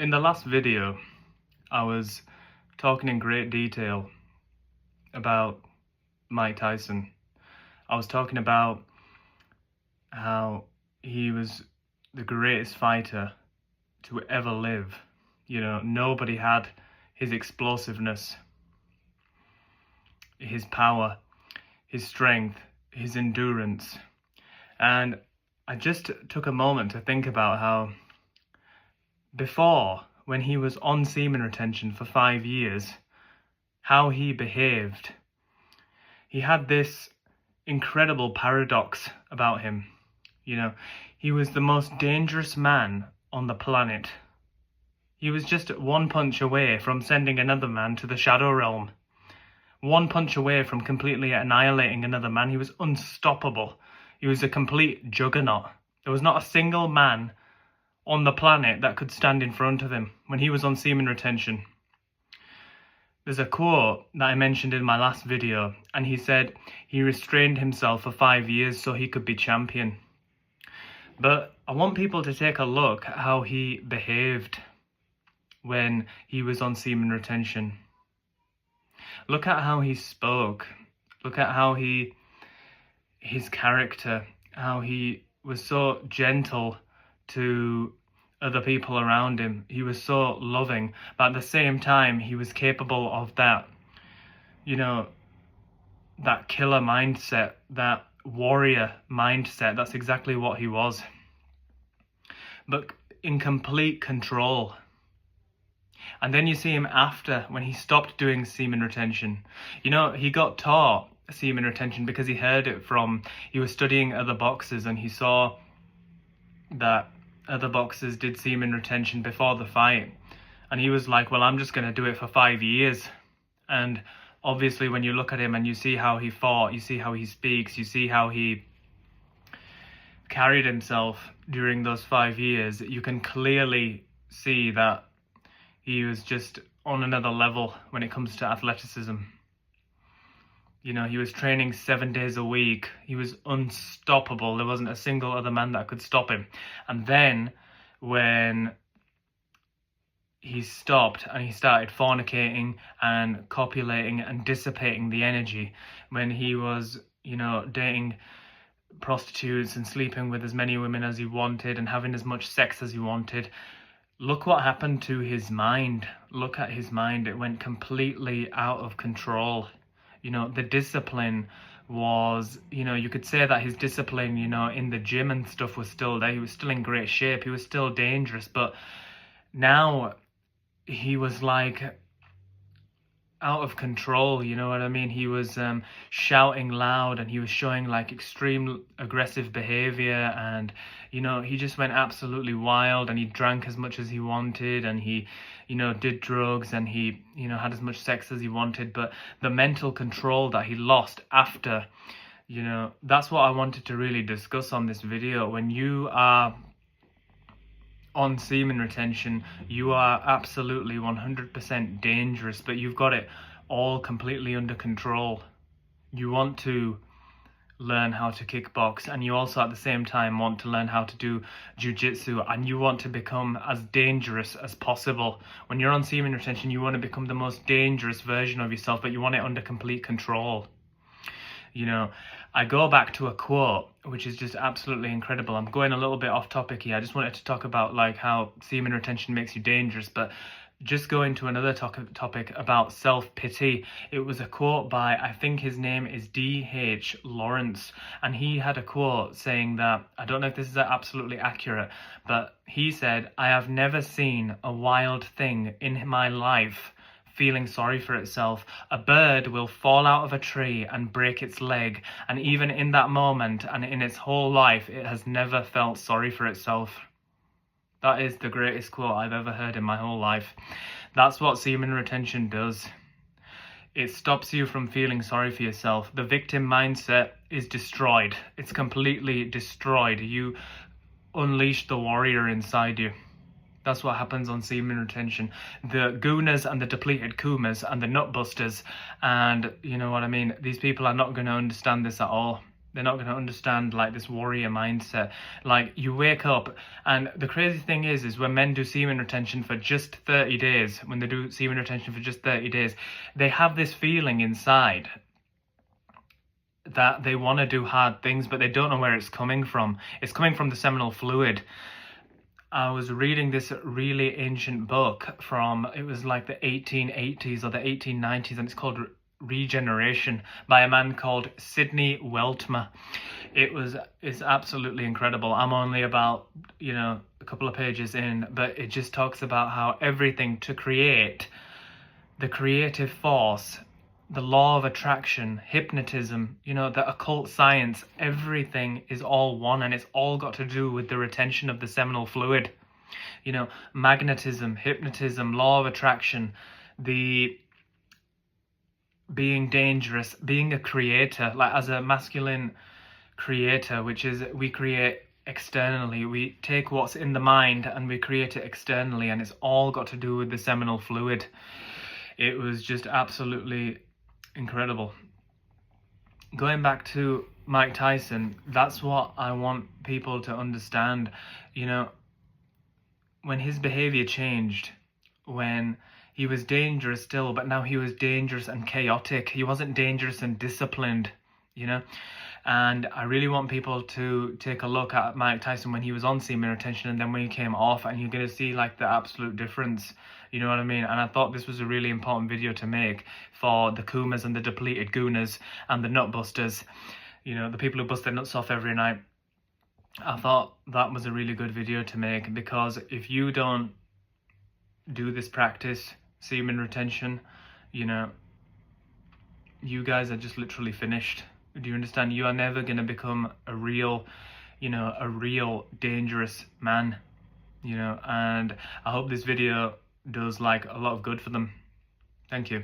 In the last video, I was talking in great detail about Mike Tyson. I was talking about how he was the greatest fighter to ever live. Nobody had his explosiveness, his power, his strength, his endurance. And I just took a moment to think about how before, when he was on semen retention for 5 years, how he behaved. He had this incredible paradox about him. He was the most dangerous man on the planet. He was just one punch away from sending another man to the shadow realm. One punch away from completely annihilating another man. He was unstoppable. He was a complete juggernaut. There was not a single man on the planet that could stand in front of him when he was on semen retention. There's a quote that I mentioned in my last video, and he said he restrained himself for 5 years so he could be champion. But I want people to take a look at how he behaved when he was on semen retention. Look at how he spoke. Look at how his character, how he was so gentle to other people around him. He was so loving, but at the same time, he was capable of that, that killer mindset, that warrior mindset. That's exactly what he was. But in complete control. And then you see him after, when he stopped doing semen retention. He got taught semen retention because he heard it he was studying other boxers, and he saw that other boxers did semen retention before the fight. And he was like, well, I'm just going to do it for 5 years. And obviously when you look at him and you see how he fought, you see how he speaks, you see how he carried himself during those 5 years, you can clearly see that he was just on another level when it comes to athleticism. He was training 7 days a week. He was unstoppable. There wasn't a single other man that could stop him. And then when he stopped and he started fornicating and copulating and dissipating the energy, when he was, dating prostitutes and sleeping with as many women as he wanted and having as much sex as he wanted, look what happened to his mind. Look at his mind. It went completely out of control. The discipline was, you could say that his discipline, in the gym and stuff was still there. He was still in great shape. He was still dangerous. But now he was like out of control, you know what I mean? He was shouting loud, and he was showing like extreme aggressive behavior, and he just went absolutely wild, and he drank as much as he wanted, and he did drugs, and he had as much sex as he wanted. But the mental control that he lost after, that's what I wanted to really discuss on this video. When you are on semen retention, you are absolutely 100% dangerous, but you've got it all completely under control. You want to learn how to kickbox, and you also at the same time want to learn how to do jiu-jitsu, and you want to become as dangerous as possible. When you're on semen retention, you want to become the most dangerous version of yourself, but you want it under complete control. I go back to a quote which is just absolutely incredible. I'm going a little bit off topic here. I just wanted to talk about like how semen retention makes you dangerous, but just going to another topic about self-pity. It was a quote by, I think his name is D.H. Lawrence, and he had a quote saying that, I don't know if this is absolutely accurate, but he said, "I have never seen a wild thing in my life feeling sorry for itself. A bird will fall out of a tree and break its leg, and even in that moment and in its whole life, it has never felt sorry for itself." That is the greatest quote I've ever heard in my whole life. That's what semen retention does. It stops you from feeling sorry for yourself. The victim mindset is destroyed. It's completely destroyed. You unleash the warrior inside you. That's what happens on semen retention. The gooners and the depleted kumas and the nutbusters, and you know what I mean, these people are not going to understand this at all. They're not going to understand like this warrior mindset. Like, you wake up, and the crazy thing is when men do semen retention for just 30 days, when they do semen retention for just 30 days, they have this feeling inside that they want to do hard things, but they don't know where it's coming from. It's coming from the seminal fluid. I was reading this really ancient book from, it was like the 1880s or the 1890s, and it's called Regeneration by a man called Sidney Weltmer. It's absolutely incredible. I'm only about, a couple of pages in, but it just talks about how everything to create, the creative force, the law of attraction, hypnotism, the occult science, everything is all one, and it's all got to do with the retention of the seminal fluid. Magnetism, hypnotism, law of attraction, the being dangerous, being a creator, like as a masculine creator, which is we create externally. We take what's in the mind and we create it externally, and it's all got to do with the seminal fluid. It was just absolutely incredible. Going back to Mike Tyson, that's what I want people to understand. When his behavior changed, when he was dangerous still, but now he was dangerous and chaotic. He wasn't dangerous and disciplined, And I really want people to take a look at Mike Tyson when he was on semen retention and then when he came off, and you're going to see like the absolute difference. You know what I mean? And I thought this was a really important video to make for the Kumas and the depleted Gooners and the nutbusters, the people who bust their nuts off every night. I thought that was a really good video to make, because if you don't do this practice, semen retention, you guys are just literally finished. Do you understand? You are never going to become a real dangerous man, and I hope this video does like a lot of good for them. Thank you.